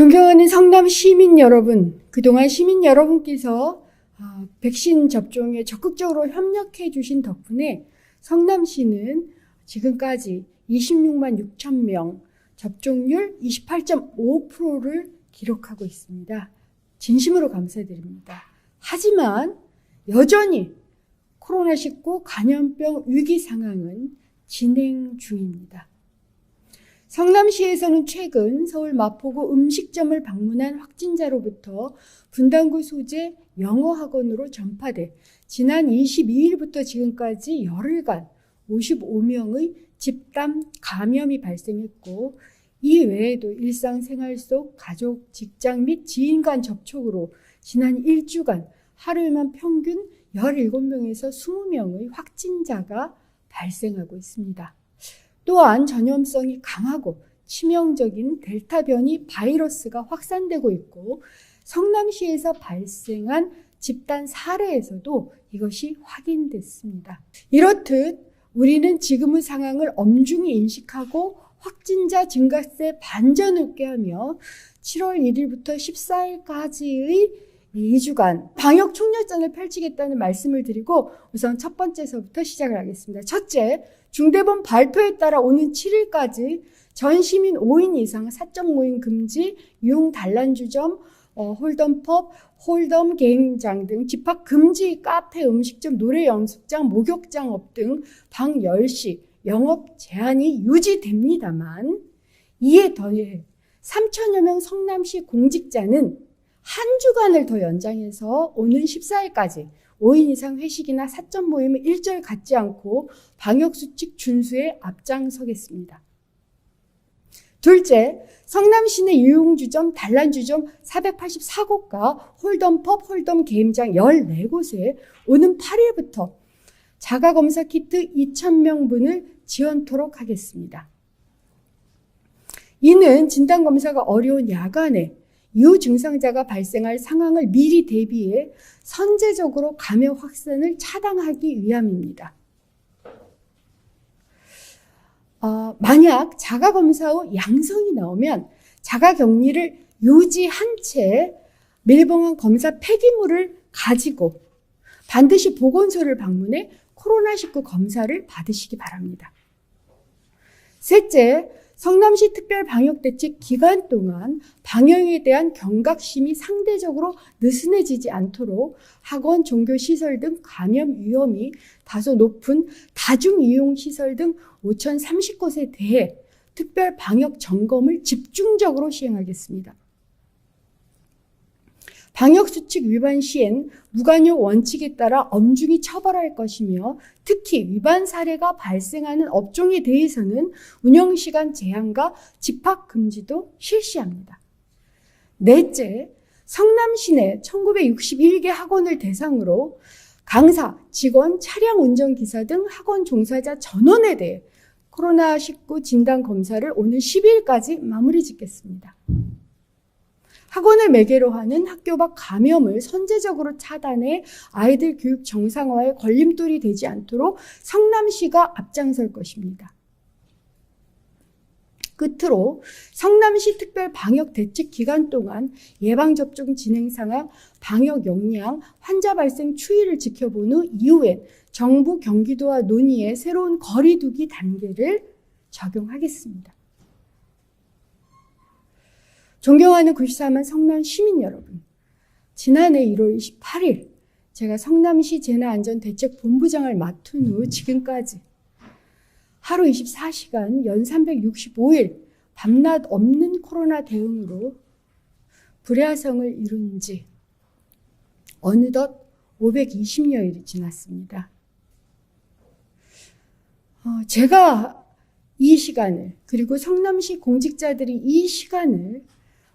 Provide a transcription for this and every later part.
존경하는 성남 시민 여러분, 그동안 시민 여러분께서 백신 접종에 적극적으로 협력해 주신 덕분에 성남시는 지금까지 26만 6천 명, 접종률 28.5%를 기록하고 있습니다. 진심으로 감사드립니다. 하지만 여전히 코로나19 감염병 위기 상황은 진행 중입니다. 성남시에서는 최근 서울 마포구 음식점을 방문한 확진자로부터 분당구 소재 영어학원으로 전파돼 지난 22일부터 지금까지 열흘간 55명의 집단 감염이 발생했고, 이 외에도 일상생활 속 가족, 직장 및 지인 간 접촉으로 지난 일주간 하루에만 평균 17명에서 20명의 확진자가 발생하고 있습니다. 또한 전염성이 강하고 치명적인 델타 변이 바이러스가 확산되고 있고, 성남시에서 발생한 집단 사례에서도 이것이 확인됐습니다. 이렇듯 우리는 지금의 상황을 엄중히 인식하고 확진자 증가세 반전을 꾀하며 7월 1일부터 14일까지의 2주간 방역 총력전을 펼치겠다는 말씀을 드리고, 우선 첫 번째서부터 시작을 하겠습니다. 첫째, 중대본 발표에 따라 오는 7일까지 전 시민 5인 이상 사적 모임 금지, 유흥 단란주점, 홀덤펍, 홀덤 게임장 등 집합 금지 카페, 음식점, 노래 연습장, 목욕장업 등 밤 10시 영업 제한이 유지됩니다만, 이에 더해 3천여 명 성남시 공직자는 한 주간을 더 연장해서 오는 14일까지 5인 이상 회식이나 사적 모임을 일절 갖지 않고 방역수칙 준수에 앞장서겠습니다. 둘째, 성남시내 유흥주점, 단란주점 484곳과 홀덤펍, 홀덤 게임장 14곳에 오는 8일부터 자가검사 키트 2,000명분을 지원토록 하겠습니다. 이는 진단검사가 어려운 야간에 유증상자가 발생할 상황을 미리 대비해 선제적으로 감염 확산을 차단하기 위함입니다. 만약 자가검사 후 양성이 나오면 자가격리를 유지한 채 밀봉한 검사 폐기물을 가지고 반드시 보건소를 방문해 코로나19 검사를 받으시기 바랍니다. 셋째, 성남시 특별방역대책 기간 동안 방역에 대한 경각심이 상대적으로 느슨해지지 않도록 학원, 종교시설 등 감염 위험이 다소 높은 다중이용시설 등 5,030곳에 대해 특별방역 점검을 집중적으로 시행하겠습니다. 방역수칙 위반 시엔 무관여 원칙에 따라 엄중히 처벌할 것이며, 특히 위반 사례가 발생하는 업종에 대해서는 운영시간 제한과 집합금지도 실시합니다. 넷째, 성남시 내 1961개 학원을 대상으로 강사, 직원, 차량 운전기사 등 학원 종사자 전원에 대해 코로나19 진단검사를 오는 10일까지 마무리 짓겠습니다. 학원을 매개로 하는 학교 밖 감염을 선제적으로 차단해 아이들 교육 정상화에 걸림돌이 되지 않도록 성남시가 앞장설 것입니다. 끝으로 성남시 특별방역대책 기간 동안 예방접종 진행 상황, 방역 역량, 환자 발생 추이를 지켜본 후 이후엔 정부 경기도와 논의해 새로운 거리두기 단계를 적용하겠습니다. 존경하는 94만 성남 시민 여러분, 지난해 1월 28일 제가 성남시 재난안전대책본부장을 맡은 후 지금까지 하루 24시간 연 365일 밤낮 없는 코로나 대응으로 불야성을 이룬 지 어느덧 520여일이 지났습니다. 제가 이 시간을, 그리고 성남시 공직자들이 이 시간을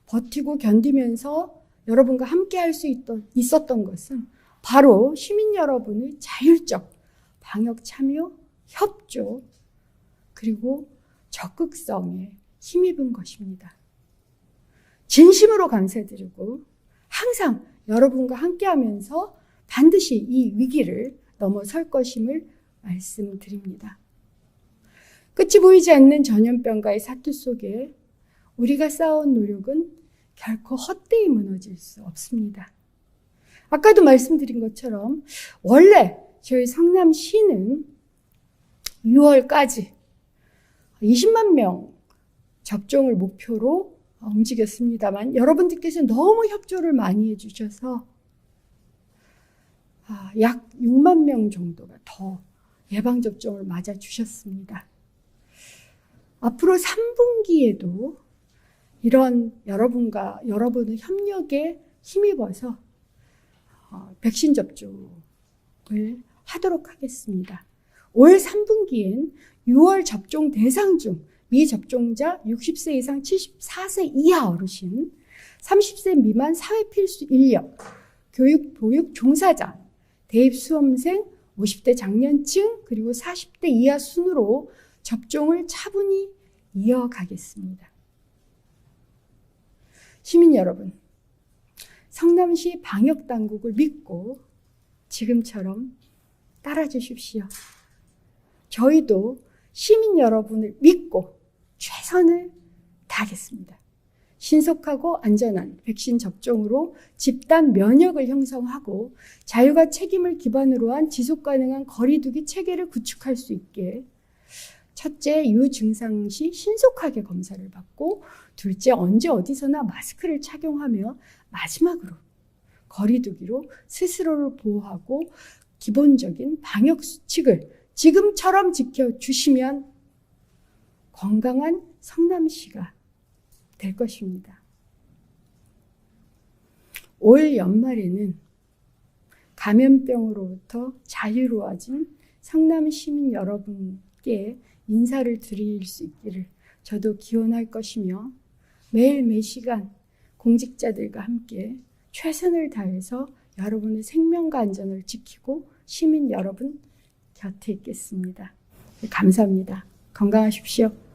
버티고 견디면서 여러분과 함께 할 수 있었던 것은 바로 시민 여러분의 자율적 방역 참여, 협조, 그리고 적극성에 힘입은 것입니다. 진심으로 감사드리고 항상 여러분과 함께하면서 반드시 이 위기를 넘어설 것임을 말씀드립니다. 끝이 보이지 않는 전염병과의 사투 속에 우리가 쌓아온 노력은 결코 헛되이 무너질 수 없습니다. 아까도 말씀드린 것처럼 원래 저희 성남시는 6월까지 20만 명 접종을 목표로 움직였습니다만 여러분들께서 너무 협조를 많이 해주셔서 약 6만 명 정도가 더 예방접종을 맞아주셨습니다. 앞으로 3분기에도 이런 여러분의 협력에 힘입어서 백신 접종을 하도록 하겠습니다. 올 3분기엔 6월 접종 대상 중 미접종자 60세 이상 74세 이하 어르신, 30세 미만 사회필수 인력, 교육, 보육 종사자, 대입수험생, 50대 장년층, 그리고 40대 이하 순으로 접종을 차분히 이어가겠습니다. 시민 여러분, 성남시 방역당국을 믿고 지금처럼 따라주십시오. 저희도 시민 여러분을 믿고 최선을 다하겠습니다. 신속하고 안전한 백신 접종으로 집단 면역을 형성하고 자유와 책임을 기반으로 한 지속가능한 거리두기 체계를 구축할 수 있게 첫째, 유증상 시 신속하게 검사를 받고 둘째, 언제 어디서나 마스크를 착용하며 마지막으로 거리두기로 스스로를 보호하고 기본적인 방역 수칙을 지금처럼 지켜주시면 건강한 성남시가 될 것입니다. 올 연말에는 감염병으로부터 자유로워진 성남 시민 여러분께 인사를 드릴 수 있기를 저도 기원할 것이며 매일 매시간 공직자들과 함께 최선을 다해서 여러분의 생명과 안전을 지키고 시민 여러분 곁에 있겠습니다. 감사합니다. 건강하십시오.